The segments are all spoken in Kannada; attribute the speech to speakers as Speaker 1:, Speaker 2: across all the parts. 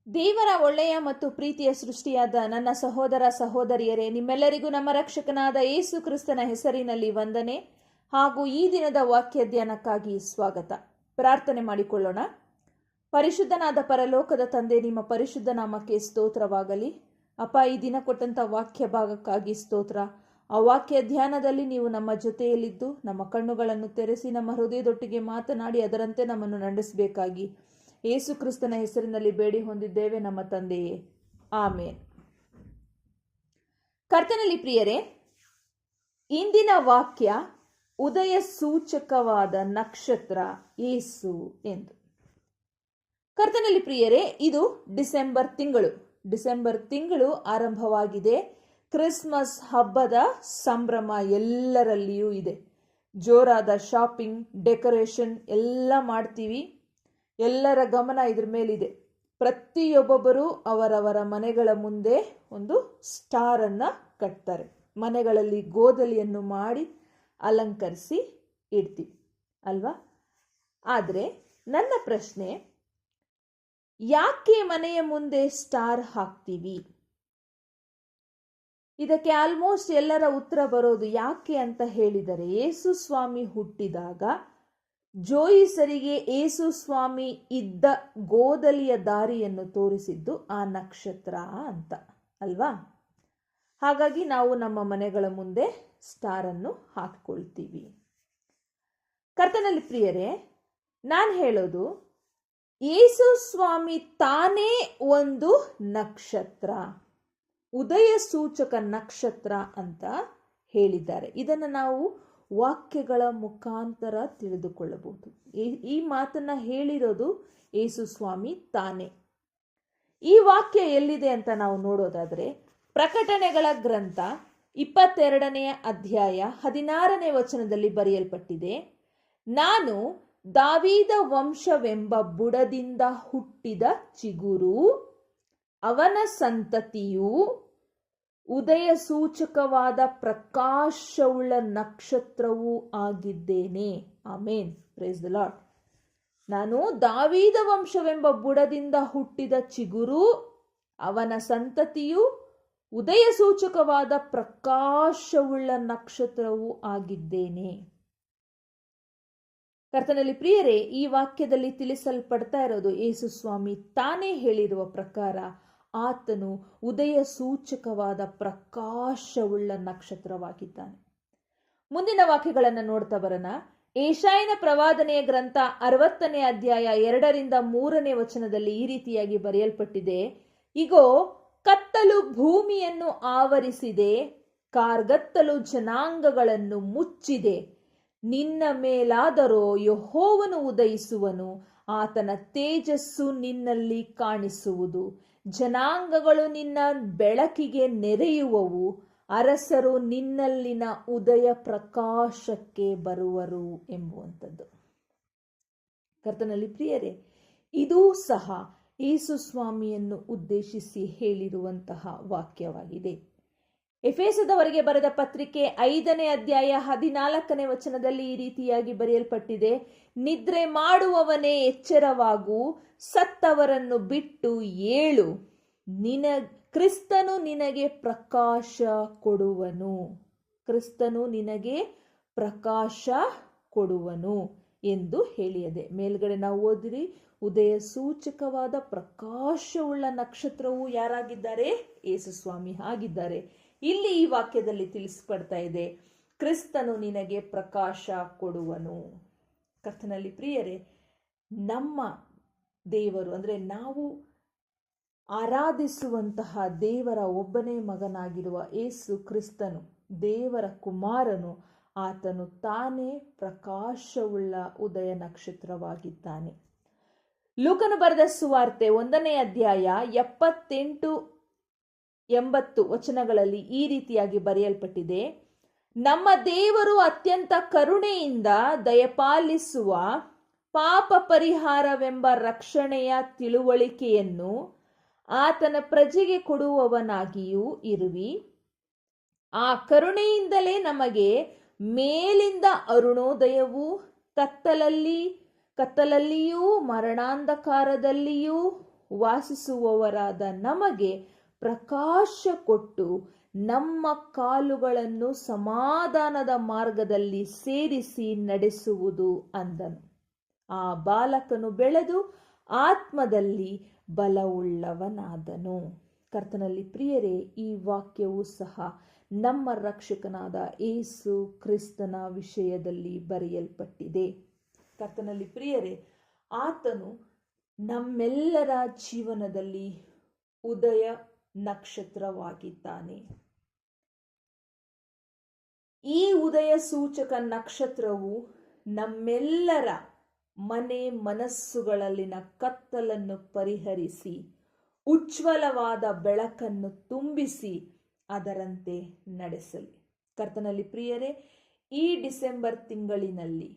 Speaker 1: ದೇವರ ಒಳ್ಳೆಯ ಮತ್ತು ಪ್ರೀತಿಯ ಸೃಷ್ಟಿಯಾದ ನನ್ನ ಸಹೋದರ ಸಹೋದರಿಯರೇ, ನಿಮ್ಮೆಲ್ಲರಿಗೂ ನಮ್ಮ ರಕ್ಷಕನಾದ ಯೇಸು ಕ್ರಿಸ್ತನ ಹೆಸರಿನಲ್ಲಿ ವಂದನೆ ಹಾಗೂ ಈ ದಿನದ ವಾಕ್ಯ ಧ್ಯಾನಕ್ಕಾಗಿ ಸ್ವಾಗತ. ಪ್ರಾರ್ಥನೆ ಮಾಡಿಕೊಳ್ಳೋಣ. ಪರಿಶುದ್ಧನಾದ ಪರಲೋಕದ ತಂದೆ, ನಿಮ್ಮ ಪರಿಶುದ್ಧ ನಾಮಕ್ಕೆ ಸ್ತೋತ್ರವಾಗಲಿ. ಅಪ್ಪ, ಈ ದಿನ ಕೊಟ್ಟಂತ ವಾಕ್ಯ ಭಾಗಕ್ಕಾಗಿ ಸ್ತೋತ್ರ. ಆ ವಾಕ್ಯ ಧ್ಯಾನದಲ್ಲಿ ನೀವು ನಮ್ಮ ಜೊತೆಯಲ್ಲಿದ್ದು ನಮ್ಮ ಕಣ್ಣುಗಳನ್ನು ತೆರೆಸಿ ನಮ್ಮ ಹೃದಯದೊಟ್ಟಿಗೆ ಮಾತನಾಡಿ ಅದರಂತೆ ನಮ್ಮನ್ನು ನಡೆಸಬೇಕಾಗಿ ಯೇಸು ಕ್ರಿಸ್ತನ ಹೆಸರಿನಲ್ಲಿ ಬೇಡಿ ಹೊಂದಿದ್ದೇವೆ ನಮ್ಮ ತಂದೆಯೇ, ಆಮೇನ್. ಕರ್ತನಲ್ಲಿ ಪ್ರಿಯರೇ, ಇಂದಿನ ವಾಕ್ಯ ಉದಯ ಸೂಚಕವಾದ ನಕ್ಷತ್ರ ಯೇಸು ಎಂದು. ಕರ್ತನಲ್ಲಿ ಪ್ರಿಯರೇ, ಇದು ಡಿಸೆಂಬರ್ ತಿಂಗಳು ಆರಂಭವಾಗಿದೆ. ಕ್ರಿಸ್ಮಸ್ ಹಬ್ಬದ ಸಂಭ್ರಮ ಎಲ್ಲರಲ್ಲಿಯೂ ಇದೆ. ಜೋರಾದ ಶಾಪಿಂಗ್, ಡೆಕೋರೇಷನ್ ಎಲ್ಲ ಮಾಡ್ತೀವಿ. ಎಲ್ಲರ ಗಮನ ಇದ್ರ ಮೇಲಿದೆ. ಪ್ರತಿಯೊಬ್ಬೊಬ್ಬರು ಅವರವರ ಮನೆಗಳ ಮುಂದೆ ಒಂದು ಸ್ಟಾರ್ ಅನ್ನ ಕಟ್ತಾರೆ. ಮನೆಗಳಲ್ಲಿ ಗೋದಲಿಯನ್ನು ಮಾಡಿ ಅಲಂಕರಿಸಿ ಇಡ್ತೀವಿ ಅಲ್ವಾ? ಆದರೆ ನನ್ನ ಪ್ರಶ್ನೆ, ಯಾಕೆ ಮನೆಯ ಮುಂದೆ ಸ್ಟಾರ್ ಹಾಕ್ತೀವಿ? ಇದಕ್ಕೆ ಆಲ್ಮೋಸ್ಟ್ ಎಲ್ಲರ ಉತ್ತರ ಬರೋದು ಯಾಕೆ ಅಂತ ಹೇಳಿದರೆ, ಯೇಸು ಸ್ವಾಮಿ ಹುಟ್ಟಿದಾಗ ಜೋಯಿಸರಿಗೆ ಯೇಸು ಸ್ವಾಮಿ ಇದ್ದ ಗೋದಲಿಯ ದಾರಿಯನ್ನು ತೋರಿಸಿದ್ದು ಆ ನಕ್ಷತ್ರ ಅಂತ ಅಲ್ವಾ? ಹಾಗಾಗಿ ನಾವು ನಮ್ಮ ಮನೆಗಳ ಮುಂದೆ ಸ್ಟಾರ್ ಅನ್ನು ಹಾಕಿಕೊಳ್ತೀವಿ. ಕರ್ತನಲ್ಲಿ ಪ್ರಿಯರೇ, ನಾನು ಹೇಳೋದು, ಯೇಸು ಸ್ವಾಮಿ ತಾನೇ ಒಂದು ನಕ್ಷತ್ರ, ಉದಯ ಸೂಚಕ ನಕ್ಷತ್ರ ಅಂತ ಹೇಳಿದ್ದಾರೆ. ಇದನ್ನು ನಾವು ವಾಕ್ಯಗಳ ಮುಖಾಂತರ ತಿಳಿದುಕೊಳ್ಳಬಹುದು. ಈ ಮಾತನ್ನ ಹೇಳಿರೋದು ಯೇಸು ಸ್ವಾಮಿ ತಾನೇ. ಈ ವಾಕ್ಯ ಎಲ್ಲಿದೆ ಅಂತ ನಾವು ನೋಡೋದಾದ್ರೆ, ಪ್ರಕಟಣೆಗಳ ಗ್ರಂಥ 22ನೇ ಅಧ್ಯಾಯ 16ನೇ ವಚನದಲ್ಲಿ ಬರೆಯಲ್ಪಟ್ಟಿದೆ, ನಾನು ದಾವೀದ ವಂಶವೆಂಬ ಬುಡದಿಂದ ಹುಟ್ಟಿದ ಚಿಗುರು, ಅವನ ಸಂತತಿಯು ಉದಯ ಸೂಚಕವಾದ ಪ್ರಕಾಶವುಳ್ಳ ನಕ್ಷತ್ರವೂ ಆಗಿದ್ದೇನೆ. ಆಮೇನ್. Praise the lord. ನಾನು ದಾವೀದ ವಂಶವೆಂಬ ಬುಡದಿಂದ ಹುಟ್ಟಿದ ಚಿಗುರು, ಅವನ ಸಂತತಿಯು ಉದಯ ಸೂಚಕವಾದ ಪ್ರಕಾಶವುಳ್ಳ ನಕ್ಷತ್ರವೂ ಆಗಿದ್ದೇನೆ. ಕರ್ತನಲ್ಲಿ ಪ್ರಿಯರೇ, ಈ ವಾಕ್ಯದಲ್ಲಿ ತಿಳಿಸಲ್ಪಡ್ತಾ ಇರೋದು ಯೇಸು ಸ್ವಾಮಿ ತಾನೇ ಹೇಳಿರುವ ಪ್ರಕಾರ ಆತನು ಉದಯ ಸೂಚಕವಾದ ಪ್ರಕಾಶವುಳ್ಳ ನಕ್ಷತ್ರವಾಗಿದ್ದಾನೆ. ಮುಂದಿನ ವಾಕ್ಯಗಳನ್ನು ನೋಡ್ತಾ ಬರೋಣ. ಏಷಾಯನ ಪ್ರವಾದನೆಯ ಗ್ರಂಥ 60ನೇ ಅಧ್ಯಾಯ 2ರಿಂದ 3ನೇ ವಚನದಲ್ಲಿ ಈ ರೀತಿಯಾಗಿ ಬರೆಯಲ್ಪಟ್ಟಿದೆ, ಇಗೋ, ಕತ್ತಲು ಭೂಮಿಯನ್ನು ಆವರಿಸಿದೆ, ಕಾರ್ಗತ್ತಲು ಜನಾಂಗಗಳನ್ನು ಮುಚ್ಚಿದೆ. ನಿನ್ನ ಮೇಲಾದರೋ ಯೆಹೋವನು ಉದಯಿಸುವನು, ಆತನ ತೇಜಸ್ಸು ನಿನ್ನಲ್ಲಿ ಕಾಣಿಸುವುದು. ಜನಾಂಗಗಳು ನಿನ್ನ ಬೆಳಕಿಗೆ ನೆರೆಯುವವು, ಅರಸರು ನಿನ್ನಲ್ಲಿನ ಉದಯ ಪ್ರಕಾಶಕ್ಕೆ ಬರುವರು ಎಂಬುವಂಥದ್ದು. ಕರ್ತನಲ್ಲಿ ಪ್ರಿಯರೇ, ಇದೂ ಸಹ ಯೇಸು ಸ್ವಾಮಿಯನ್ನು ಉದ್ದೇಶಿಸಿ ಹೇಳಿರುವಂತಹ ವಾಕ್ಯವಾಗಿದೆ. ಎಫೆಸದವರಿಗೆ ಬರೆದ ಪತ್ರಿಕೆ 5ನೇ ಅಧ್ಯಾಯ 14ನೇ ವಚನದಲ್ಲಿ ಈ ರೀತಿಯಾಗಿ ಬರೆಯಲ್ಪಟ್ಟಿದೆ, ನಿದ್ರೆ ಮಾಡುವವನೇ ಎಚ್ಚರವಾಗು, ಸತ್ತವರನ್ನು ಬಿಟ್ಟು ಏಳು, ಕ್ರಿಸ್ತನು ನಿನಗೆ ಪ್ರಕಾಶ ಕೊಡುವನು. ಕ್ರಿಸ್ತನು ನಿನಗೆ ಪ್ರಕಾಶ ಕೊಡುವನು ಎಂದು ಹೇಳಿದೆ. ಮೇಲ್ಗಡೆ ನಾವು ಓದಿರಿ, ಉದಯ ಸೂಚಕವಾದ ಪ್ರಕಾಶವುಳ್ಳ ನಕ್ಷತ್ರವು ಯಾರಾಗಿದ್ದಾರೆ? ಯೇಸು ಸ್ವಾಮಿ ಆಗಿದ್ದಾರೆ. ಇಲ್ಲಿ ಈ ವಾಕ್ಯದಲ್ಲಿ ತಿಳಿಸ್ಪಡ್ತಾ ಇದೆ, ಕ್ರಿಸ್ತನು ನಿನಗೆ ಪ್ರಕಾಶ ಕೊಡುವನು. ಕರ್ತನಲ್ಲಿ ಪ್ರಿಯರೇ, ನಮ್ಮ ದೇವರು ಅಂದ್ರೆ ನಾವು ಆರಾಧಿಸುವಂತಹ ದೇವರ ಒಬ್ಬನೇ ಮಗನಾಗಿರುವ ಯೇಸು ಕ್ರಿಸ್ತನು, ದೇವರ ಕುಮಾರನು, ಆತನು ತಾನೇ ಪ್ರಕಾಶವುಳ್ಳ ಉದಯ ನಕ್ಷತ್ರವಾಗಿದ್ದಾನೆ. ಲೂಕನು ಬರೆದ ಸುವಾರ್ತೆ 1ನೇ ಅಧ್ಯಾಯ 78-80 ವಚನಗಳಲ್ಲಿ ಈ ರೀತಿಯಾಗಿ ಬರೆಯಲ್ಪಟ್ಟಿದೆ, ನಮ್ಮ ದೇವರು ಅತ್ಯಂತ ಕರುಣೆಯಿಂದ ದಯಪಾಲಿಸುವ ಪಾಪ ಪರಿಹಾರವೆಂಬ ರಕ್ಷಣೆಯ ತಿಳುವಳಿಕೆಯನ್ನು ಆತನ ಪ್ರಜೆಗೆ ಕೊಡುವವನಾಗಿಯೂ ಇರುವಿ. ಆ ಕರುಣೆಯಿಂದಲೇ ನಮಗೆ ಮೇಲಿಂದ ಅರುಣೋದಯವು, ಕತ್ತಲಲ್ಲಿಯೂ ಮರಣಾಂಧಕಾರದಲ್ಲಿಯೂ ವಾಸಿಸುವವರಾದ ನಮಗೆ ಪ್ರಕಾಶ ಕೊಟ್ಟು ನಮ್ಮ ಕಾಲುಗಳನ್ನು ಸಮಾಧಾನದ ಮಾರ್ಗದಲ್ಲಿ ಸೇರಿಸಿ ನಡೆಸುವುದು ಅಂದನು. ಆ ಬಾಲಕನು ಬೆಳೆದು ಆತ್ಮದಲ್ಲಿ ಬಲವುಳ್ಳವನಾದನು. ಕರ್ತನಲ್ಲಿ ಪ್ರಿಯರೇ, ಈ ವಾಕ್ಯವು ಸಹ ನಮ್ಮ ರಕ್ಷಕನಾದ ಯೇಸು ಕ್ರಿಸ್ತನ ವಿಷಯದಲ್ಲಿ ಬರೆಯಲ್ಪಟ್ಟಿದೆ. ಕರ್ತನಲ್ಲಿ ಪ್ರಿಯರೇ, ಆತನು ನಮ್ಮೆಲ್ಲರ ಜೀವನದಲ್ಲಿ ಉದಯ ನಕ್ಷತ್ರವಾಗಿದ್ದಾನೆ. ಈ ಉದಯ ಸೂಚಕ ನಕ್ಷತ್ರವು ನಮ್ಮೆಲ್ಲರ ಮನೆ ಮನಸ್ಸುಗಳಲ್ಲಿನ ಕತ್ತಲನ್ನು ಪರಿಹರಿಸಿ ಉಜ್ವಲವಾದ ಬೆಳಕನ್ನು ತುಂಬಿಸಿ ಅದರಂತೆ ನಡೆಸಲಿ. ಕರ್ತನಲ್ಲಿ ಪ್ರಿಯರೇ, ಈ ಡಿಸೆಂಬರ್ ತಿಂಗಳಿನಲ್ಲಿ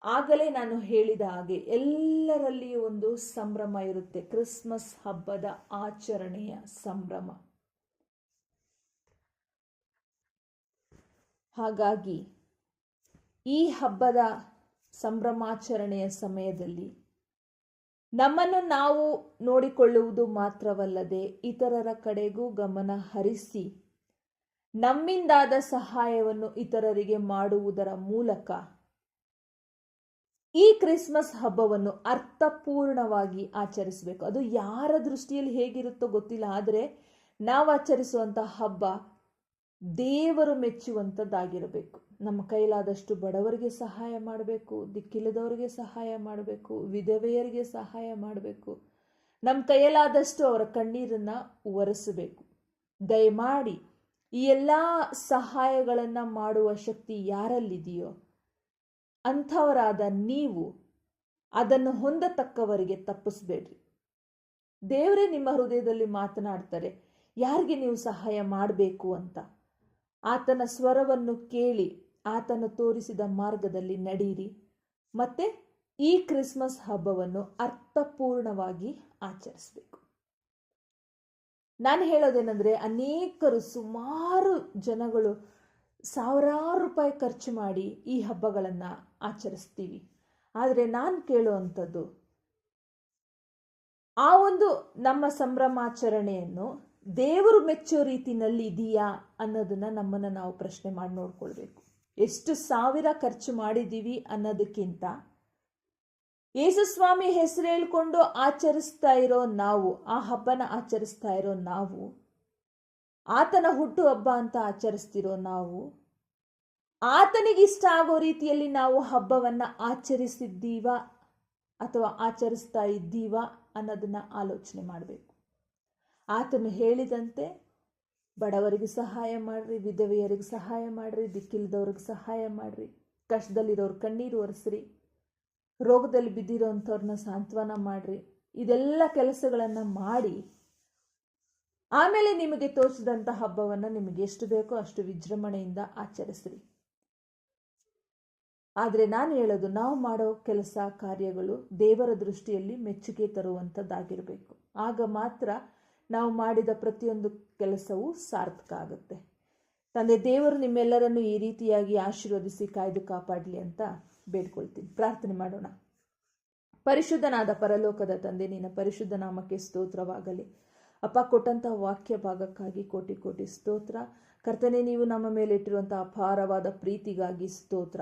Speaker 1: ಆಗಲೇ ನಾನು ಹೇಳಿದ ಹಾಗೆ ಎಲ್ಲರಲ್ಲಿಯೂ ಒಂದು ಸಂಭ್ರಮ ಇರುತ್ತೆ, ಕ್ರಿಸ್ಮಸ್ ಹಬ್ಬದ ಆಚರಣೆಯ ಸಂಭ್ರಮ. ಹಾಗಾಗಿ ಈ ಹಬ್ಬದ ಸಂಭ್ರಮಾಚರಣೆಯ ಸಮಯದಲ್ಲಿ ನಮ್ಮನ್ನು ನಾವು ನೋಡಿಕೊಳ್ಳುವುದು ಮಾತ್ರವಲ್ಲದೆ ಇತರರ ಕಡೆಗೂ ಗಮನ ಹರಿಸಿ ನಮ್ಮಿಂದಾದ ಸಹಾಯವನ್ನು ಇತರರಿಗೆ ಮಾಡುವುದರ ಮೂಲಕ ಈ ಕ್ರಿಸ್ಮಸ್ ಹಬ್ಬವನ್ನು ಅರ್ಥಪೂರ್ಣವಾಗಿ ಆಚರಿಸಬೇಕು. ಅದು ಯಾರ ದೃಷ್ಟಿಯಲ್ಲಿ ಹೇಗಿರುತ್ತೋ ಗೊತ್ತಿಲ್ಲ, ಆದರೆ ನಾವು ಆಚರಿಸುವಂತಹ ಹಬ್ಬ ದೇವರು ಮೆಚ್ಚುವಂಥದ್ದಾಗಿರಬೇಕು. ನಮ್ಮ ಕೈಲಾದಷ್ಟು ಬಡವರಿಗೆ ಸಹಾಯ ಮಾಡಬೇಕು, ದಿಕ್ಕಿಲ್ಲದವರಿಗೆ ಸಹಾಯ ಮಾಡಬೇಕು, ವಿಧವೆಯರಿಗೆ ಸಹಾಯ ಮಾಡಬೇಕು. ನಮ್ಮ ಕೈಯಲ್ಲಾದಷ್ಟು ಅವರ ಕಣ್ಣೀರನ್ನು ಒರೆಸಬೇಕು. ದಯಮಾಡಿ ಈ ಎಲ್ಲ ಸಹಾಯಗಳನ್ನು ಮಾಡುವ ಶಕ್ತಿ ಯಾರಲ್ಲಿದೆಯೋ ಅಂಥವರಾದ ನೀವು ಅದನ್ನು ಹೊಂದತಕ್ಕವರಿಗೆ ತಪ್ಪಿಸ್ಬೇಡ್ರಿ. ದೇವರೇ ನಿಮ್ಮ ಹೃದಯದಲ್ಲಿ ಮಾತನಾಡ್ತಾರೆ ಯಾರಿಗೆ ನೀವು ಸಹಾಯ ಮಾಡಬೇಕು ಅಂತ. ಆತನ ಸ್ವರವನ್ನು ಕೇಳಿ ಆತನು ತೋರಿಸಿದ ಮಾರ್ಗದಲ್ಲಿ ನಡೆಯಿರಿ. ಮತ್ತೆ ಈ ಕ್ರಿಸ್ಮಸ್ ಹಬ್ಬವನ್ನು ಅರ್ಥಪೂರ್ಣವಾಗಿ ಆಚರಿಸಬೇಕು. ನಾನು ಹೇಳೋದೇನೆಂದರೆ, ಅನೇಕರು ಸುಮಾರು ಜನಗಳು ಸಾವಿರಾರು ರೂಪಾಯಿ ಖರ್ಚು ಮಾಡಿ ಈ ಹಬ್ಬಗಳನ್ನು ಆಚರಿಸ್ತೀವಿ. ಆದರೆ ನಾನು ಕೇಳುವಂಥದ್ದು, ಆ ಒಂದು ನಮ್ಮ ಸಂಭ್ರಮಾಚರಣೆಯನ್ನು ದೇವರು ಮೆಚ್ಚೋ ರೀತಿನಲ್ಲಿ ಇದೆಯಾ ಅನ್ನೋದನ್ನ ನಮ್ಮನ್ನು ನಾವು ಪ್ರಶ್ನೆ ಮಾಡಿ ನೋಡ್ಕೊಳ್ಬೇಕು. ಎಷ್ಟು ಸಾವಿರ ಖರ್ಚು ಮಾಡಿದ್ದೀವಿ ಅನ್ನೋದಕ್ಕಿಂತ ಯೇಸುಸ್ವಾಮಿ ಹೆಸರು ಹೇಳ್ಕೊಂಡು ಆಚರಿಸ್ತಾ ಇರೋ ನಾವು, ಆ ಹಬ್ಬನ ಆಚರಿಸ್ತಾ ಇರೋ ನಾವು, ಆತನ ಹುಟ್ಟು ಹಬ್ಬ ಅಂತ ಆಚರಿಸ್ತಿರೋ ನಾವು, ಆತನಿಗಿಷ್ಟ ಆಗೋ ರೀತಿಯಲ್ಲಿ ನಾವು ಹಬ್ಬವನ್ನ ಆಚರಿಸಿದ್ದೀವ ಅಥವಾ ಆಚರಿಸ್ತಾ ಇದ್ದೀವ ಅನ್ನೋದನ್ನ ಆಲೋಚನೆ ಮಾಡಬೇಕು. ಆತನು ಹೇಳಿದಂತೆ ಬಡವರಿಗೆ ಸಹಾಯ ಮಾಡ್ರಿ, ವಿಧವೆಯರಿಗೆ ಸಹಾಯ ಮಾಡ್ರಿ, ದಿಕ್ಕಿಲ್ಲದವ್ರಿಗೆ ಸಹಾಯ ಮಾಡ್ರಿ, ಕಷ್ಟದಲ್ಲಿರೋರು ಕಣ್ಣೀರು ಒರೆಸ್ರಿ, ರೋಗದಲ್ಲಿ ಬಿದ್ದಿರೋಂಥವ್ರನ್ನ ಸಾಂತ್ವನ ಮಾಡ್ರಿ. ಇದೆಲ್ಲ ಕೆಲಸಗಳನ್ನು ಮಾಡಿ ಆಮೇಲೆ ನಿಮಗೆ ತೋರಿಸಿದಂಥ ಹಬ್ಬವನ್ನು ನಿಮಗೆ ಎಷ್ಟು ಬೇಕೋ ಅಷ್ಟು ವಿಜೃಂಭಣೆಯಿಂದ ಆಚರಿಸ್ರಿ. ಆದರೆ ನಾನು ಹೇಳೋದು, ನಾವು ಮಾಡೋ ಕೆಲಸ ಕಾರ್ಯಗಳು ದೇವರ ದೃಷ್ಟಿಯಲ್ಲಿ ಮೆಚ್ಚುಗೆ ತರುವಂಥದ್ದಾಗಿರಬೇಕು. ಆಗ ಮಾತ್ರ ನಾವು ಮಾಡಿದ ಪ್ರತಿಯೊಂದು ಕೆಲಸವೂ ಸಾರ್ಥಕ ಆಗುತ್ತೆ. ತಂದೆ ದೇವರು ನಿಮ್ಮೆಲ್ಲರನ್ನು ಈ ರೀತಿಯಾಗಿ ಆಶೀರ್ವದಿಸಿ ಕಾಯ್ದು ಕಾಪಾಡಲಿ ಅಂತ ಬೇಡ್ಕೊಳ್ತೀನಿ. ಪ್ರಾರ್ಥನೆ ಮಾಡೋಣ. ಪರಿಶುದ್ಧನಾದ ಪರಲೋಕದ ತಂದೆ, ನಿನ್ನ ಪರಿಶುದ್ಧ ನಾಮಕ್ಕೆ ಸ್ತೋತ್ರವಾಗಲಿ. ಅಪ್ಪ, ಕೊಟ್ಟಂತಹ ವಾಕ್ಯ ಭಾಗಕ್ಕಾಗಿ ಕೋಟಿ ಕೋಟಿ ಸ್ತೋತ್ರ. ಕರ್ತನೆ, ನೀವು ನಮ್ಮ ಮೇಲೆ ಇಟ್ಟಿರುವಂತಹ ಅಪಾರವಾದ ಪ್ರೀತಿಗಾಗಿ ಸ್ತೋತ್ರ.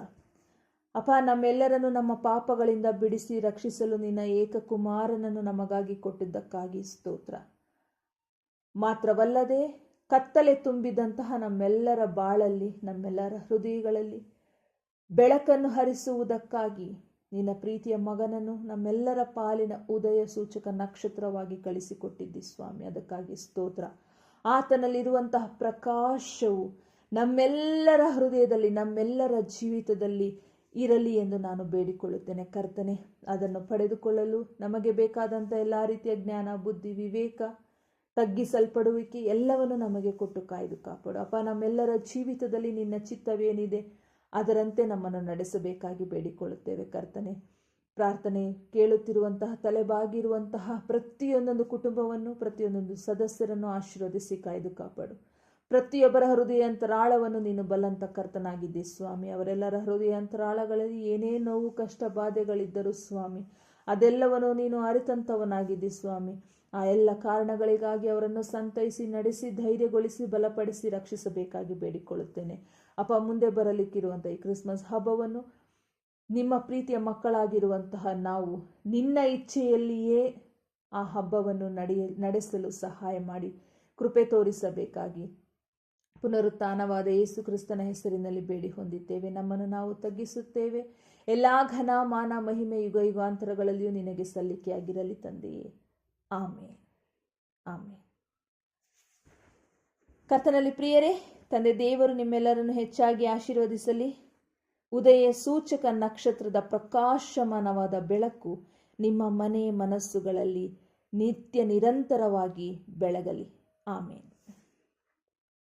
Speaker 1: ಅಪ್ಪ, ನಮ್ಮೆಲ್ಲರನ್ನು ನಮ್ಮ ಪಾಪಗಳಿಂದ ಬಿಡಿಸಿ ರಕ್ಷಿಸಲು ನಿನ್ನ ಏಕಕುಮಾರನನ್ನು ನಮಗಾಗಿ ಕೊಟ್ಟಿದ್ದಕ್ಕಾಗಿ ಸ್ತೋತ್ರ. ಮಾತ್ರವಲ್ಲದೆ ಕತ್ತಲೆ ತುಂಬಿದಂತಹ ನಮ್ಮೆಲ್ಲರ ಬಾಳಲ್ಲಿ, ನಮ್ಮೆಲ್ಲರ ಹೃದಯಗಳಲ್ಲಿ ಬೆಳಕನ್ನು ಹರಿಸುವುದಕ್ಕಾಗಿ ನಿನ್ನ ಪ್ರೀತಿಯ ಮಗನನ್ನು ನಮ್ಮೆಲ್ಲರ ಪಾಲಿನ ಉದಯ ಸೂಚಕ ನಕ್ಷತ್ರವಾಗಿ ಕಳಿಸಿಕೊಟ್ಟಿದ್ದಿ ಸ್ವಾಮಿ. ಅದಕ್ಕಾಗಿ ಸ್ತೋತ್ರ. ಆತನಲ್ಲಿರುವಂತಹ ಪ್ರಕಾಶವು ನಮ್ಮೆಲ್ಲರ ಹೃದಯದಲ್ಲಿ, ನಮ್ಮೆಲ್ಲರ ಜೀವಿತದಲ್ಲಿ ಇರಲಿ ಎಂದು ನಾನು ಬೇಡಿಕೊಳ್ಳುತ್ತೇನೆ. ಕರ್ತನೆ, ಅದನ್ನು ಪಡೆದುಕೊಳ್ಳಲು ನಮಗೆ ಬೇಕಾದಂಥ ಎಲ್ಲ ರೀತಿಯ ಜ್ಞಾನ, ಬುದ್ಧಿ, ವಿವೇಕ, ತಗ್ಗಿಸಲ್ಪಡುವಿಕೆ ಎಲ್ಲವನ್ನು ನಮಗೆ ಕೊಟ್ಟು ಕಾಯ್ದು ಕಾಪಾಡು. ಅಪ್ಪ, ನಮ್ಮೆಲ್ಲರ ಜೀವಿತದಲ್ಲಿ ನಿನ್ನ ಚಿತ್ತವೇನಿದೆ ಅದರಂತೆ ನಮ್ಮನ್ನು ನಡೆಸಬೇಕಾಗಿ ಬೇಡಿಕೊಳ್ಳುತ್ತೇವೆ. ಕರ್ತನೆ, ಪ್ರಾರ್ಥನೆ ಕೇಳುತ್ತಿರುವಂತಹ, ತಲೆಬಾಗಿರುವಂತಹ ಪ್ರತಿಯೊಂದೊಂದು ಕುಟುಂಬವನ್ನು, ಪ್ರತಿಯೊಂದೊಂದು ಸದಸ್ಯರನ್ನು ಆಶೀರ್ವದಿಸಿ ಕಾಯ್ದು ಕಾಪಾಡು. ಪ್ರತಿಯೊಬ್ಬರ ಹೃದಯಾಂತರಾಳವನ್ನು ನೀನು ಬಲ್ಲಂತ ಕರ್ತನಾಗಿದ್ದೆ ಸ್ವಾಮಿ. ಅವರೆಲ್ಲರ ಹೃದಯಾಂತರಾಳಗಳಲ್ಲಿ ಏನೇ ನೋವು, ಕಷ್ಟ, ಬಾಧೆಗಳಿದ್ದರೂ ಸ್ವಾಮಿ, ಅದೆಲ್ಲವನ್ನು ನೀನು ಅರಿತಂಥವನಾಗಿದ್ದಿ ಸ್ವಾಮಿ. ಆ ಎಲ್ಲ ಕಾರಣಗಳಿಗಾಗಿ ಅವರನ್ನು ಸಂತೈಸಿ, ನಡೆಸಿ, ಧೈರ್ಯಗೊಳಿಸಿ, ಬಲಪಡಿಸಿ, ರಕ್ಷಿಸಬೇಕಾಗಿ ಬೇಡಿಕೊಳ್ಳುತ್ತೇನೆ. ಅಪ್ಪ, ಮುಂದೆ ಬರಲಿಕ್ಕಿರುವಂಥ ಈ ಕ್ರಿಸ್ಮಸ್ ಹಬ್ಬವನ್ನು ನಿಮ್ಮ ಪ್ರೀತಿಯ ಮಕ್ಕಳಾಗಿರುವಂತಹ ನಾವು ನಿನ್ನ ಇಚ್ಛೆಯಲ್ಲಿಯೇ ಆ ಹಬ್ಬವನ್ನು ನಡೆಸಲು ಸಹಾಯ ಮಾಡಿ ಕೃಪೆ ತೋರಿಸಬೇಕಾಗಿ ಪುನರುತ್ಥಾನವಾದ ಯೇಸು ಕ್ರಿಸ್ತನ ಹೆಸರಿನಲ್ಲಿ ಬೇಡಿ ಹೊಂದಿದ್ದೇವೆ. ನಮ್ಮನ್ನು ನಾವು ತಗ್ಗಿಸುತ್ತೇವೆ. ಎಲ್ಲ ಘನ, ಮಾನ, ಮಹಿಮೆ ಯುಗ ಯುಗಾಂತರಗಳಲ್ಲಿಯೂ ನಿನಗೆ ಸಲ್ಲಿಕೆಯಾಗಿರಲಿ ತಂದೆಯೇ. ಆಮೇನ್, ಆಮೇನ್. ಕರ್ತನಲ್ಲಿ ಪ್ರಿಯರೇ, ತಂದೆ ದೇವರು ನಿಮ್ಮೆಲ್ಲರನ್ನು ಹೆಚ್ಚಾಗಿ ಆಶೀರ್ವದಿಸಲಿ. ಉದಯ ಸೂಚಕ ನಕ್ಷತ್ರದ ಪ್ರಕಾಶಮಾನವಾದ ಬೆಳಕು ನಿಮ್ಮ ಮನೆ ಮನಸ್ಸುಗಳಲ್ಲಿ ನಿತ್ಯ ನಿರಂತರವಾಗಿ ಬೆಳಗಲಿ. ಆಮೇನ್.